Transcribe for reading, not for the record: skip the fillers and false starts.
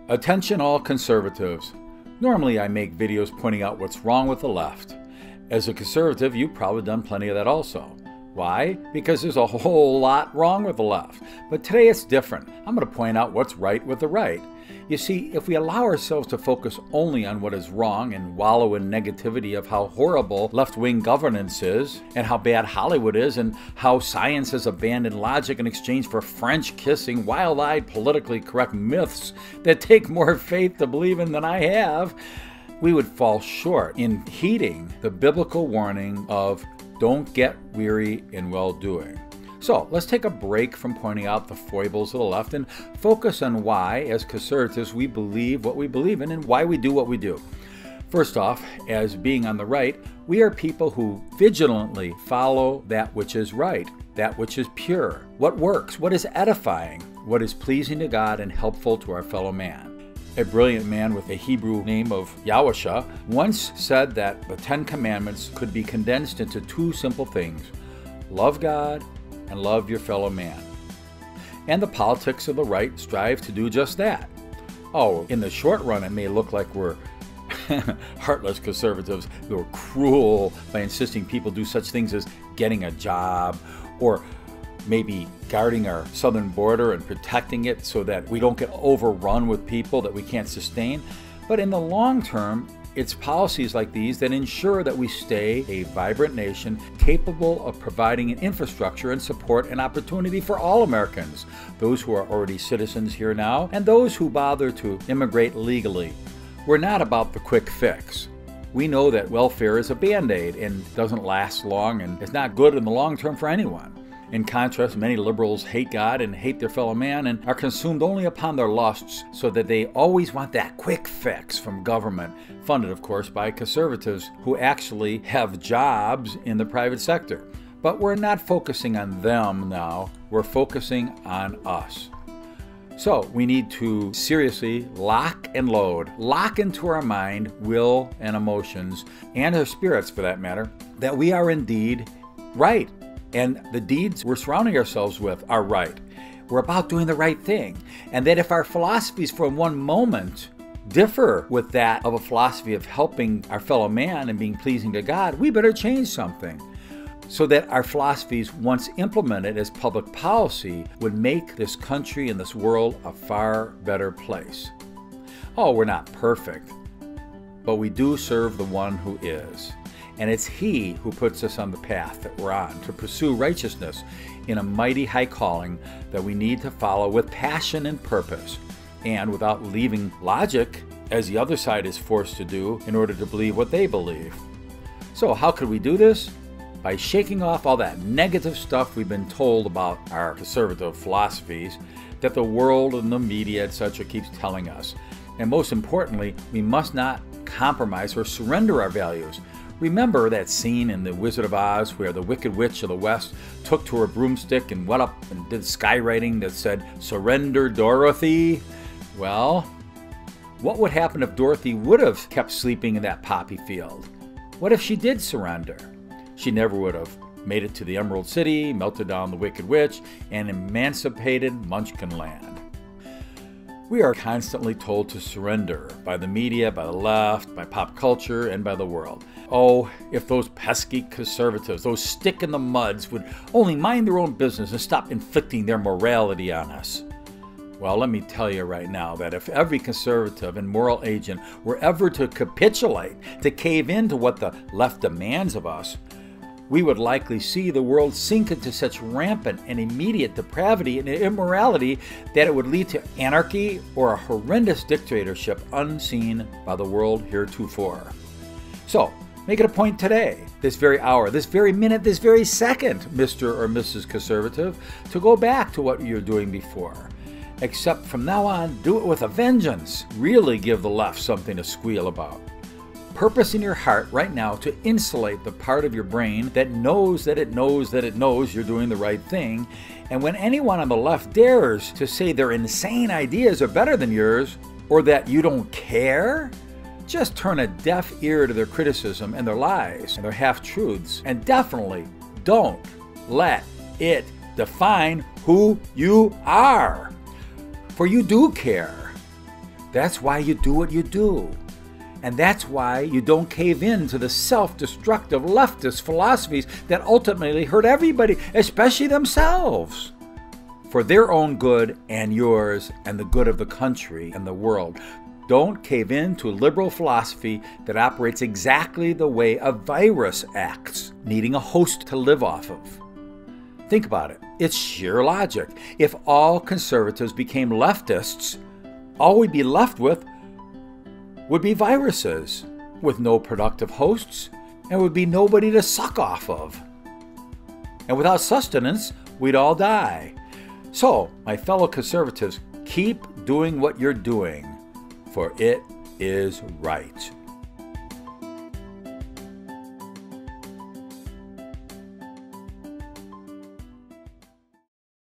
Attention all conservatives. Normally I make videos pointing out what's wrong with the left. As a conservative, you've probably done plenty of that also. Why? Because there's a whole lot wrong with the left. But today it's different. I'm going to point out what's right with the right. You see, if we allow ourselves to focus only on what is wrong and wallow in negativity of how horrible left-wing governance is, and how bad Hollywood is, and how science has abandoned logic in exchange for French-kissing, wild-eyed, politically correct myths that take more faith to believe in than I have, we would fall short in heeding the biblical warning of don't get weary in well-doing. So let's take a break from pointing out the foibles of the left and focus on why, as conservatives, we believe what we believe in and why we do what we do. First off, as being on the right, we are people who vigilantly follow that which is right, that which is pure, what works, what is edifying, what is pleasing to God and helpful to our fellow man. A brilliant man with a Hebrew name of Yahusha once said that the 10 Commandments could be condensed into two simple things: love God and love your fellow man. And the politics of the right strive to do just that. Oh, in the short run, it may look like we're heartless conservatives who are cruel by insisting people do such things as getting a job, or maybe guarding our southern border and protecting it so that we don't get overrun with people that we can't sustain. But in the long term, it's policies like these that ensure that we stay a vibrant nation capable of providing an infrastructure and support and opportunity for all Americans, those who are already citizens here now and those who bother to immigrate legally. We're not about the quick fix. We know that welfare is a band-aid and doesn't last long and is not good in the long term for anyone. In contrast, many liberals hate God and hate their fellow man and are consumed only upon their lusts, so that they always want that quick fix from government, funded, of course, by conservatives who actually have jobs in the private sector. But we're not focusing on them now, we're focusing on us. So we need to seriously lock and load, lock into our mind, will, and emotions, and our spirits for that matter, that we are indeed right. And the deeds we're surrounding ourselves with are right. We're about doing the right thing. And that if our philosophies for one moment differ with that of a philosophy of helping our fellow man and being pleasing to God, we better change something, so that our philosophies, once implemented as public policy, would make this country and this world a far better place. Oh, we're not perfect, but we do serve the one who is. And it's He who puts us on the path that we're on to pursue righteousness in a mighty high calling that we need to follow with passion and purpose, and without leaving logic, as the other side is forced to do, in order to believe what they believe. So how could we do this? By shaking off all that negative stuff we've been told about our conservative philosophies that the world and the media, etc., keeps telling us. And most importantly, we must not compromise or surrender our values. Remember that scene in The Wizard of Oz where the Wicked Witch of the West took to her broomstick and went up and did skywriting that said, "Surrender, Dorothy"? Well, what would happen if Dorothy would have kept sleeping in that poppy field? What if she did surrender? She never would have made it to the Emerald City, melted down the Wicked Witch, and emancipated Munchkinland. We are constantly told to surrender by the media, by the left, by pop culture, and by the world. Oh, if those pesky conservatives, those stick-in-the-muds, would only mind their own business and stop inflicting their morality on us. Well, let me tell you right now that if every conservative and moral agent were ever to capitulate, to cave in to what the left demands of us, we would likely see the world sink into such rampant and immediate depravity and immorality that it would lead to anarchy or a horrendous dictatorship unseen by the world heretofore. So, make it a point today, this very hour, this very minute, this very second, Mr. or Mrs. Conservative, to go back to what you were doing before. Except from now on, do it with a vengeance. Really give the left something to squeal about. Purpose in your heart right now to insulate the part of your brain that knows that it knows that it knows you're doing the right thing. And when anyone on the left dares to say their insane ideas are better than yours, or that you don't care, just turn a deaf ear to their criticism and their lies and their half-truths, and definitely don't let it define who you are. For you do care. That's why you do what you do. And that's why you don't cave in to the self-destructive leftist philosophies that ultimately hurt everybody, especially themselves, for their own good and yours and the good of the country and the world. Don't cave in to a liberal philosophy that operates exactly the way a virus acts, needing a host to live off of. Think about it. It's sheer logic. If all conservatives became leftists, all we'd be left with would be viruses with no productive hosts and would be nobody to suck off of. And without sustenance, we'd all die. So, my fellow conservatives, keep doing what you're doing, for it is right.